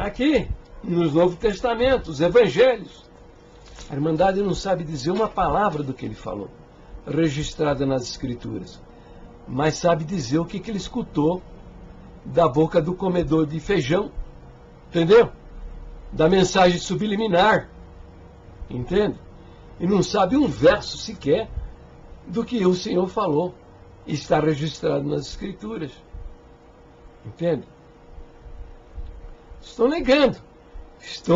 Aqui, no Novo Testamento, os Evangelhos. A Irmandade não sabe dizer uma palavra do que ele falou, registrada nas Escrituras, mas sabe dizer o que ele escutou da boca do comedor de feijão, entendeu? Da mensagem subliminar, entende? E não sabe um verso sequer do que o Senhor falou, está registrado nas Escrituras, entende? Estão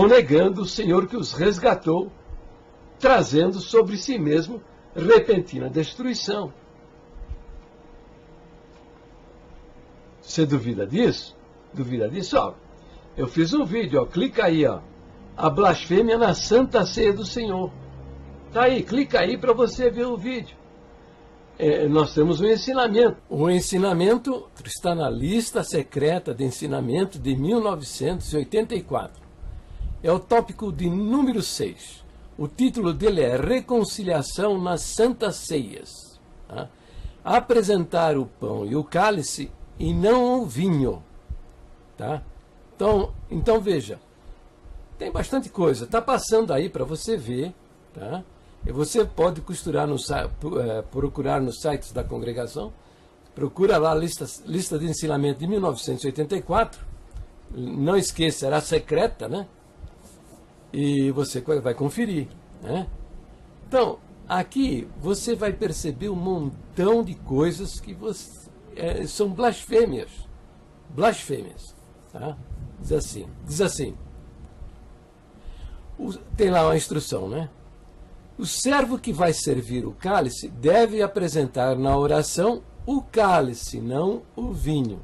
negando o Senhor que os resgatou, trazendo sobre si mesmo repentina destruição. Você duvida disso? Duvida disso? Ó, eu fiz um vídeo, ó, clica aí, ó, a blasfêmia na Santa Ceia do Senhor. Tá aí, clica aí para você ver o vídeo. Nós temos um ensinamento. O ensinamento está na lista secreta de ensinamento de 1984. É o tópico de número 6. O título dele é Reconciliação nas Santas Ceias. Tá? Apresentar o pão e o cálice e não o vinho. Tá? Então veja, tem bastante coisa. Está passando aí para você ver. Tá? E você pode procurar nos sites da congregação. Procura lá a lista de ensinamento de 1984. Não esqueça, era secreta, né? E você vai conferir, né? Então, aqui você vai perceber um montão de coisas que são blasfêmias. Blasfêmias. Tá? Diz assim. Tem lá uma instrução, né? O servo que vai servir o cálice deve apresentar na oração o cálice, não o vinho.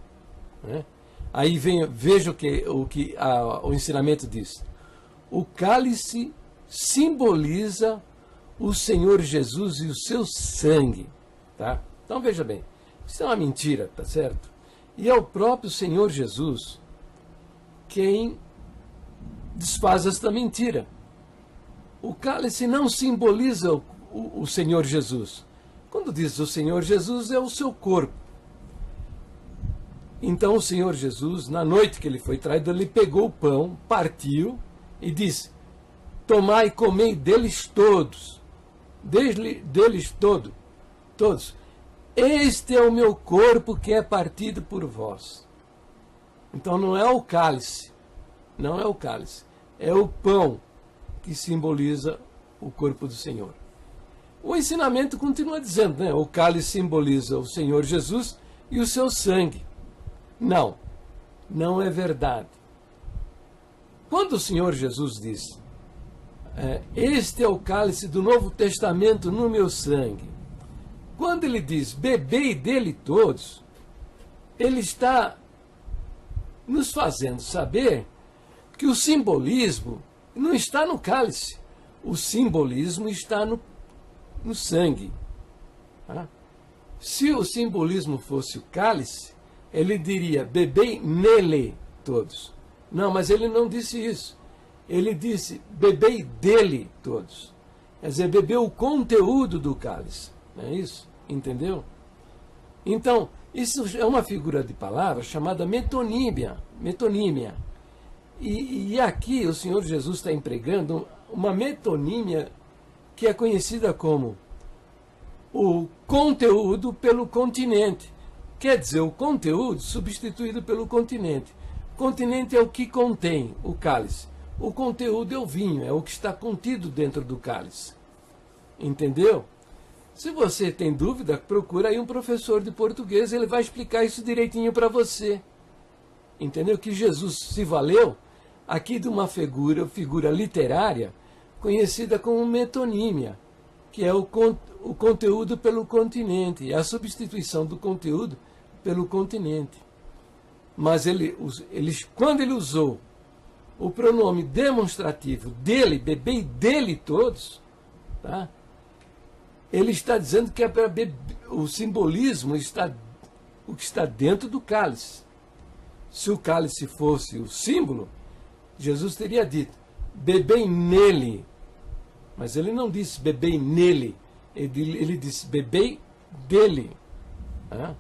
Né? Aí veja o que o ensinamento diz. O cálice simboliza o Senhor Jesus e o seu sangue. Tá? Então veja bem, isso é uma mentira, tá certo? E é o próprio Senhor Jesus quem desfaz esta mentira. O cálice não simboliza o Senhor Jesus. Quando diz o Senhor Jesus, é o seu corpo. Então o Senhor Jesus, na noite que ele foi traído, ele pegou o pão, partiu e disse: tomai e comei deles todos. Deles todos. Este é o meu corpo que é partido por vós. Então não é o cálice. Não é o cálice. É o pão que simboliza o corpo do Senhor. O ensinamento continua dizendo, né? O cálice simboliza o Senhor Jesus e o seu sangue. Não é verdade. Quando o Senhor Jesus diz, este é o cálice do Novo Testamento no meu sangue, quando ele diz, bebei dele todos, ele está nos fazendo saber que o simbolismo não está no cálice, o simbolismo está no sangue. Tá? Se o simbolismo fosse o cálice, ele diria, bebei nele todos. Não, mas ele não disse isso. Ele disse, bebei dele todos. Quer dizer, bebeu o conteúdo do cálice. Não é isso? Entendeu? Então, isso é uma figura de palavra chamada metonímia. E aqui o Senhor Jesus está empregando uma metonímia que é conhecida como o conteúdo pelo continente. Quer dizer, o conteúdo substituído pelo continente. O continente é o que contém o cálice. O conteúdo é o vinho, é o que está contido dentro do cálice. Entendeu? Se você tem dúvida, procura aí um professor de português, ele vai explicar isso direitinho para você. Entendeu? Que Jesus se valeu aqui de uma figura literária conhecida como metonímia, que é o conteúdo pelo continente, a substituição do conteúdo pelo continente. Mas quando ele usou o pronome demonstrativo dele, bebei dele todos, tá? Ele está dizendo que o simbolismo o que está dentro do cálice. Se o cálice fosse o símbolo, Jesus teria dito, bebei nele. Mas ele não disse bebei nele, ele disse bebei dele. Tá?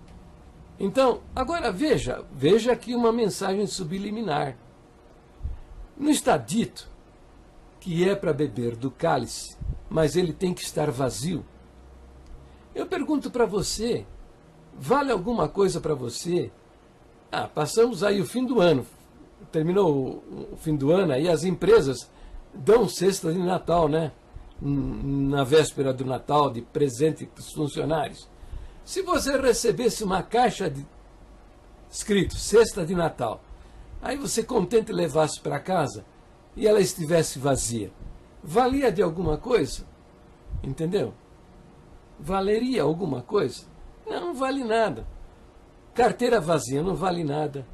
Então, agora veja aqui uma mensagem subliminar. Não está dito que é para beber do cálice, mas ele tem que estar vazio? Eu pergunto para você, vale alguma coisa para você? Passamos aí o fim do ano, terminou o fim do ano, aí as empresas dão cesta de Natal, né? Na véspera do Natal, de presente para os funcionários. Se você recebesse uma caixa escrito cesta de Natal, aí você contente levasse para casa e ela estivesse vazia, valia de alguma coisa? Entendeu? Valeria alguma coisa? Não vale nada. Carteira vazia não vale nada.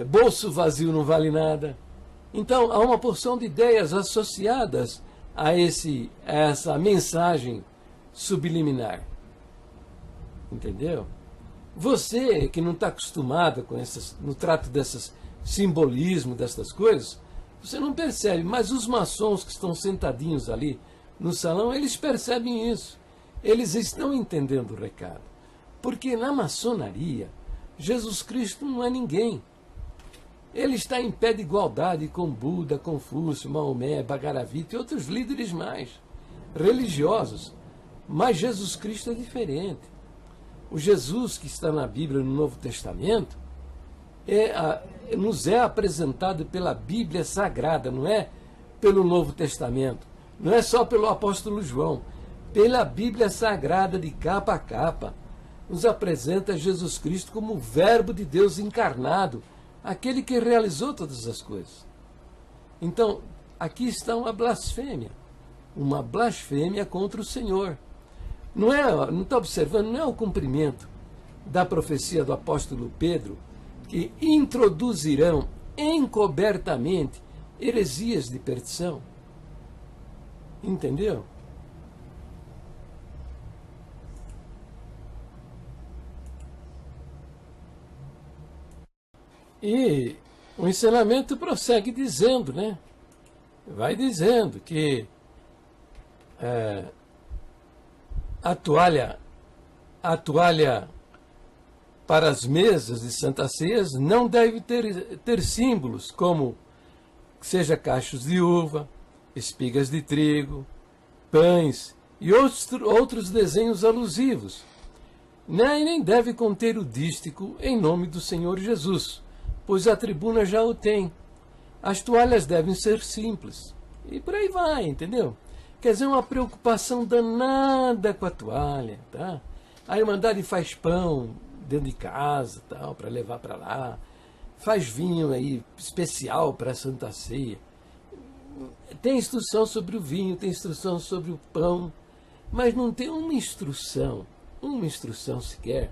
Bolso vazio não vale nada. Então, há uma porção de ideias associadas a essa mensagem subliminar. Entendeu? Você que não está acostumado com no trato desses simbolismo, dessas coisas, você não percebe, mas os maçons que estão sentadinhos ali no salão, eles percebem isso. Eles estão entendendo o recado. Porque na maçonaria, Jesus Cristo não é ninguém. Ele está em pé de igualdade com Buda, Confúcio, Maomé, Bhagavad e outros líderes mais religiosos. Mas Jesus Cristo é diferente. O Jesus que está na Bíblia, no Novo Testamento, nos é apresentado pela Bíblia Sagrada, não é pelo Novo Testamento, não é só pelo apóstolo João, pela Bíblia Sagrada de capa a capa, nos apresenta Jesus Cristo como o Verbo de Deus encarnado, aquele que realizou todas as coisas. Então, aqui está uma blasfêmia contra o Senhor. Não está observando, não é o cumprimento da profecia do apóstolo Pedro, que introduzirão encobertamente heresias de perdição. Entendeu? E o ensinamento prossegue dizendo, né? Vai dizendo que a toalha para as mesas de Santa Ceias não deve ter símbolos como seja cachos de uva, espigas de trigo, pães e outros desenhos alusivos. Nem deve conter o dístico em nome do Senhor Jesus, pois a tribuna já o tem. As toalhas devem ser simples. E por aí vai, entendeu? Quer dizer, uma preocupação danada com a toalha, tá? A Irmandade faz pão dentro de casa, tal, para levar para lá. Faz vinho aí especial para a Santa Ceia. Tem instrução sobre o vinho, tem instrução sobre o pão, mas não tem uma instrução sequer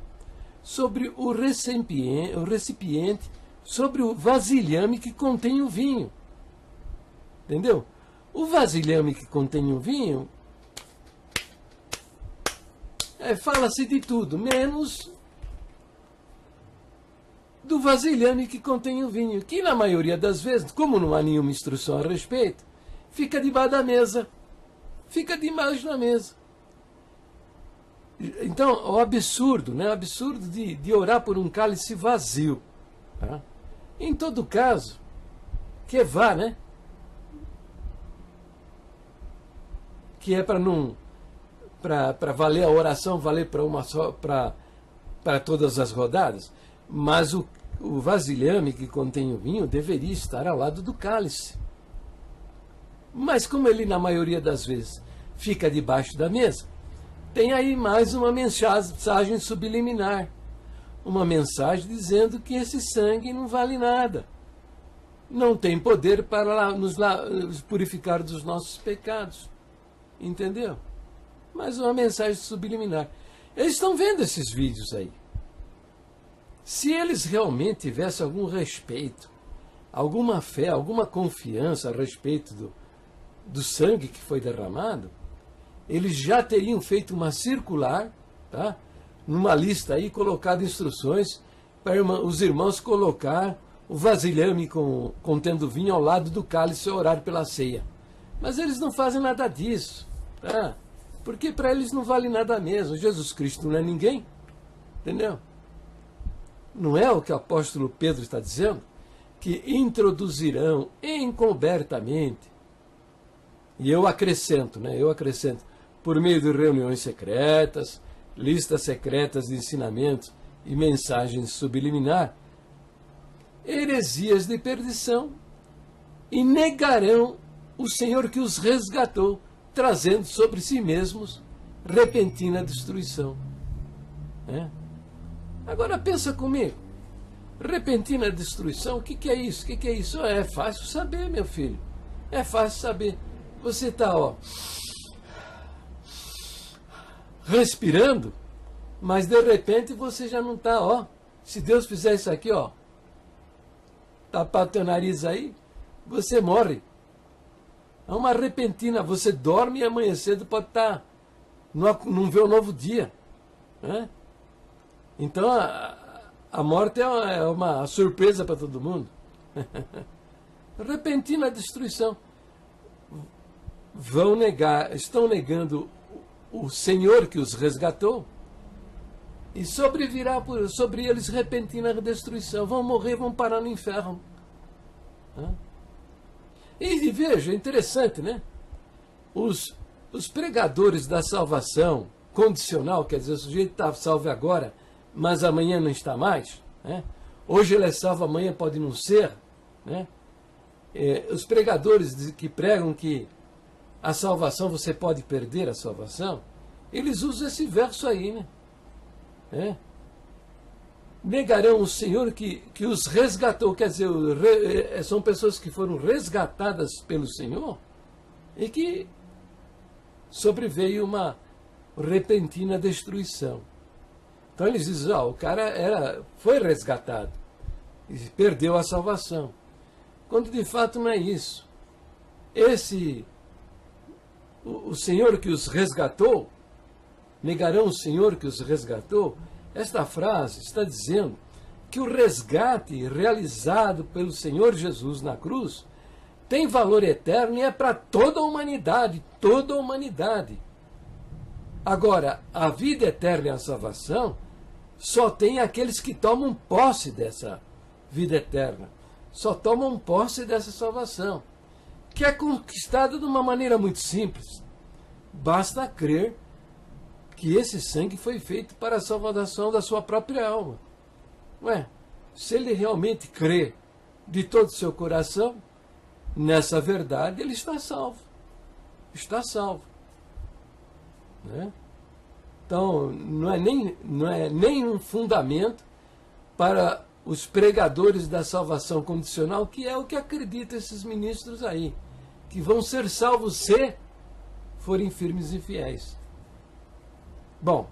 sobre o recipiente, sobre o vasilhame que contém o vinho. Entendeu? O vasilhame que contém o vinho, fala-se de tudo, menos do vasilhame que contém o vinho, que na maioria das vezes, como não há nenhuma instrução a respeito, fica debaixo da mesa. Fica debaixo da mesa. Então, o absurdo, né? O absurdo de orar por um cálice vazio. Tá? Em todo caso, que vá, né? Que é para não, para valer a oração, valer para uma só, para todas as rodadas, mas o vasilhame que contém o vinho deveria estar ao lado do cálice. Mas como ele, na maioria das vezes, fica debaixo da mesa, tem aí mais uma mensagem subliminar. Uma mensagem dizendo que esse sangue não vale nada. Não tem poder para nos purificar dos nossos pecados. Entendeu? Mais uma mensagem subliminar. Eles estão vendo esses vídeos aí. Se eles realmente tivessem algum respeito, alguma fé, alguma confiança a respeito do sangue que foi derramado, eles já teriam feito uma circular, tá? Numa lista aí, colocado instruções para os irmãos colocar o vasilhame contendo vinho ao lado do cálice e orar pela ceia. Mas eles não fazem nada disso, tá? Porque para eles não vale nada mesmo. Jesus Cristo não é ninguém, entendeu? Não é o que o apóstolo Pedro está dizendo? que introduzirão encobertamente, e eu acrescento, por meio de reuniões secretas, listas secretas de ensinamentos e mensagens subliminar, heresias de perdição, e negarão o Senhor que os resgatou, trazendo sobre si mesmos repentina destruição. Agora pensa comigo, repentina destruição, o que é isso? O que é isso? É fácil saber, meu filho, é fácil saber. Você está respirando, mas de repente você já não está, se Deus fizer isso aqui, tapar teu nariz aí, você morre. É uma repentina, você dorme e amanhã cedo pode estar, não vê o novo dia. Então a morte é uma surpresa para todo mundo. Repentina destruição. Estão negando o Senhor que os resgatou, e sobrevirá sobre eles repentina destruição. Vão morrer, vão parar no inferno. E veja, interessante, né? Os pregadores da salvação condicional, quer dizer, o sujeito está salvo agora, mas amanhã não está mais. Hoje ele é salvo, amanhã pode não ser. Os pregadores que pregam que a salvação, você pode perder a salvação, eles usam esse verso aí, negarão o Senhor que os resgatou, quer dizer, são pessoas que foram resgatadas pelo Senhor e que sobreveio uma repentina destruição. Então eles dizem, o cara foi resgatado e perdeu a salvação, quando de fato não é isso. O Senhor que os resgatou, negarão o Senhor que os resgatou. Esta frase está dizendo que o resgate realizado pelo Senhor Jesus na cruz tem valor eterno e é para toda a humanidade, toda a humanidade. Agora, a vida eterna e a salvação só tem aqueles que tomam posse dessa vida eterna, só tomam posse dessa salvação, que é conquistada de uma maneira muito simples. Basta crer que esse sangue foi feito para a salvação da sua própria alma. Se ele realmente crê de todo o seu coração nessa verdade, ele está salvo. Está salvo. Então, não é nem um fundamento para os pregadores da salvação condicional, que é o que acreditam esses ministros aí, que vão ser salvos se forem firmes e fiéis. Bom,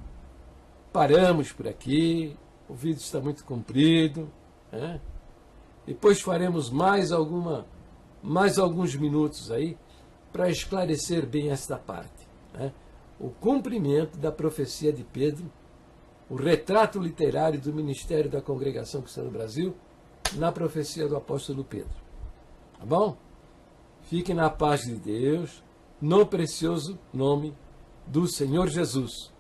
paramos por aqui, o vídeo está muito comprido, depois faremos mais alguns minutos aí para esclarecer bem esta parte. O cumprimento da profecia de Pedro, o retrato literário do ministério da Congregação Cristã no Brasil na profecia do apóstolo Pedro. Tá bom? Fiquem na paz de Deus, no precioso nome do Senhor Jesus.